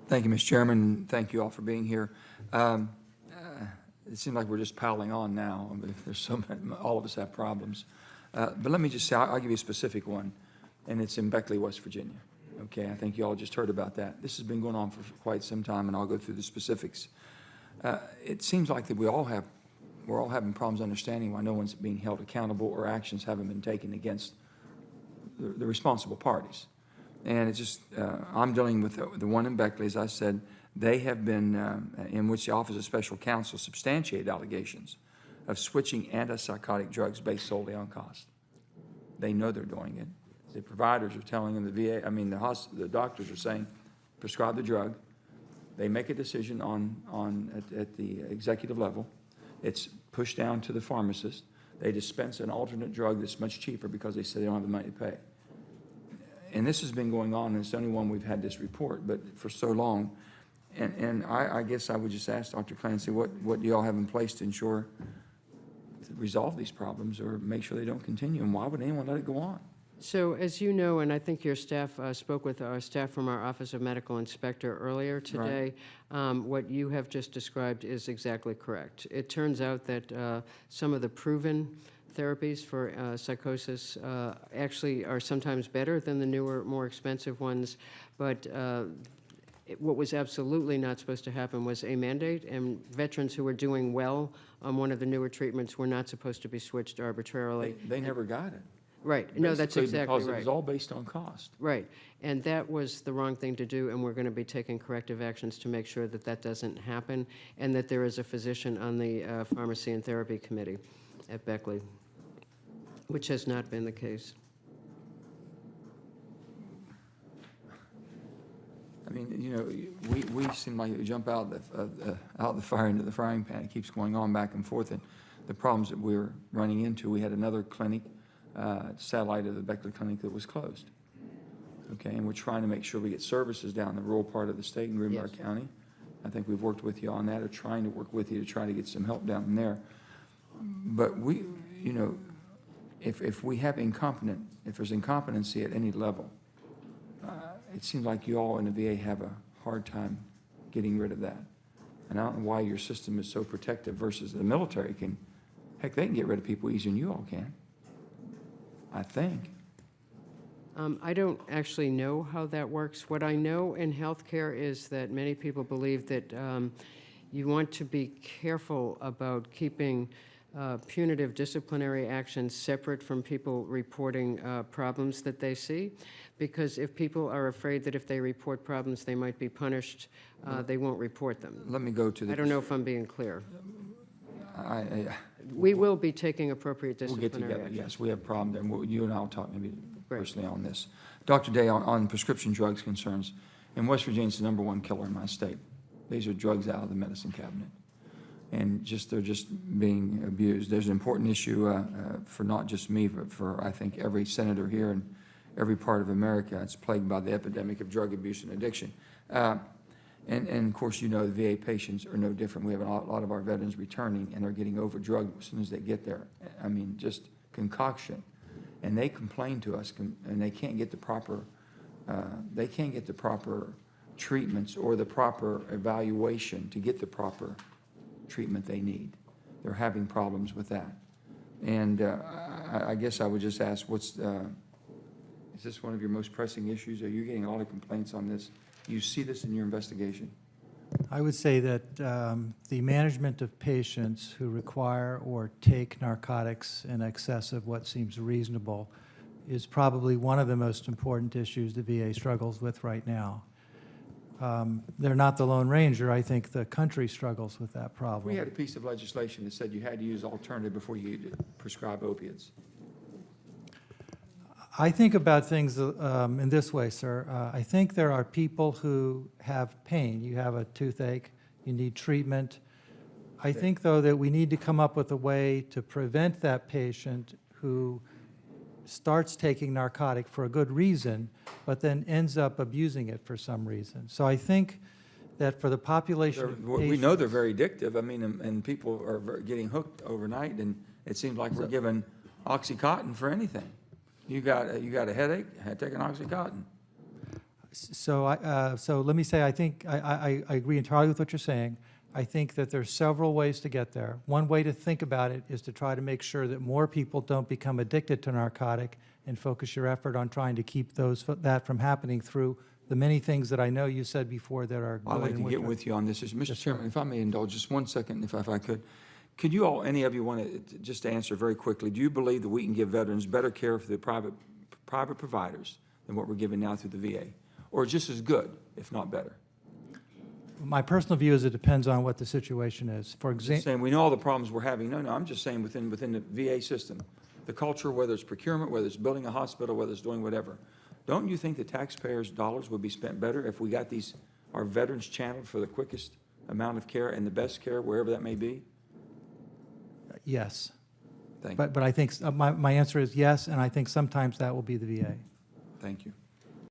Thank you, Mr. Chairman. Thank you all for being here. It seems like we're just piling on now. I mean, there's so many, all of us have problems. But let me just say, I'll give you a specific one, and it's in Beckley, West Virginia. Okay, I think you all just heard about that. This has been going on for quite some time, and I'll go through the specifics. It seems like that we're all having problems understanding why no one's being held accountable or actions haven't been taken against the responsible parties. And it's just, I'm dealing with the one in Beckley, as I said. They have been, in which the Office of Special Counsel substantiated allegations of switching antipsychotic drugs based solely on cost. They know they're doing it. The providers are telling them, the doctors are saying, prescribe the drug. They make a decision at the executive level. It's pushed down to the pharmacist. They dispense an alternate drug that's much cheaper because they say they don't have the money to pay. And this has been going on, and it's the only one we've had this report, but for so long. And I guess I would just ask Dr. Clancy, what do you all have in place to ensure, to resolve these problems or make sure they don't continue, and why would anyone let it go on? So as you know, and I think your staff spoke with our staff from our Office of Medical Inspector earlier today, right. What you have just described is exactly correct. It turns out that some of the proven therapies for psychosis actually are sometimes better than the newer, more expensive ones, but what was absolutely not supposed to happen was a mandate, and veterans who were doing well on one of the newer treatments were not supposed to be switched arbitrarily. They never got it. Right. No, that's exactly because right. It was all based on cost. Right. And that was the wrong thing to do, and we're going to be taking corrective actions to make sure that that doesn't happen, and that there is a physician on the Pharmacy and Therapy Committee at Beckley, which has not been the case. I mean, you know, we seem like we jump out the fire into the frying pan. It keeps going on back and forth, and the problems that we're running into. We had another clinic, satellite of the Beckley Clinic, that was closed. Okay, and we're trying to make sure we get services down the rural part of the state in Greenbrier County. I think we've worked with you on that, or trying to work with you to try to get some help down there. But we, you know, if we have if there's incompetency at any level, it seems like you all in the VA have a hard time getting rid of that. And I don't know why your system is so protective versus the military can, heck, they can get rid of people easier than you all can, I think. I don't actually know how that works. What I know in healthcare is that many people believe that you want to be careful about keeping punitive disciplinary actions separate from people reporting problems that they see, because if people are afraid that if they report problems they might be punished, they won't report them. Let me go to the... I don't know if I'm being clear. We We will be taking appropriate We'll disciplinary get together, actions. yes. We have a problem there. You and I will talk maybe Great. personally on this. Dr. Day, on prescription drugs concerns, in West Virginia, it's the #1 killer in my state. These are drugs out of the medicine cabinet. And they're just being abused. There's an important issue for not just me, but for, I think, every senator here and every part of America. It's plagued by the epidemic of drug abuse and addiction. And of course, you know, the VA patients are no different. We have a lot of our veterans returning, and they're getting overdrugged as soon as they get there. I mean, just concoction. And they complain to us, and they can't get the proper treatments or the proper evaluation to get the proper treatment they need. They're having problems with that. And I guess I would just ask, is this one of your most pressing issues? Are you getting a lot of complaints on this? Do you see this in your investigation? I would say that the management of patients who require or take narcotics in excess of what seems reasonable is probably one of the most important issues the VA struggles with right now. They're not the Lone Ranger. I think the country struggles with that problem. We had a piece of legislation that said you had to use alternative before you prescribe opiates. I think about things in this way, sir. I think there are people who have pain. You have a toothache, you need treatment. I think, though, that we need to come up with a way to prevent that patient who starts taking narcotic for a good reason, but then ends up abusing it for some reason. So I think that for the population of patients, we know they're very addictive. I mean, and people are getting hooked overnight, and it seems like we're giving OxyContin for anything. You got a headache, take an OxyContin. So let me say, I think, I agree entirely with what you're saying. I think that there's several ways to get there. One way to think about it is to try to make sure that more people don't become addicted to narcotic and focus your effort on trying to keep that from happening through the many things that I know you said before that are I'd good like and to which get are- with you on this. Mr. Yes, Chairman, if I may indulge just one second, if I could. Could you all, any of you want to just answer very quickly, do you believe that we can give veterans better care for the private providers than what we're giving now through the VA? Or just as good, if not better? My personal view is it depends on what the situation is. For Just example, saying, we know all the problems we're having. No, I'm just saying within the VA system, the culture, whether it's procurement, whether it's building a hospital, whether it's doing whatever. Don't you think the taxpayers' dollars would be spent better if we got our veterans channeled for the quickest amount of care and the best care, wherever that may be? yes. Thank you. But I think my answer is yes, and I think sometimes that will be the VA. Thank you.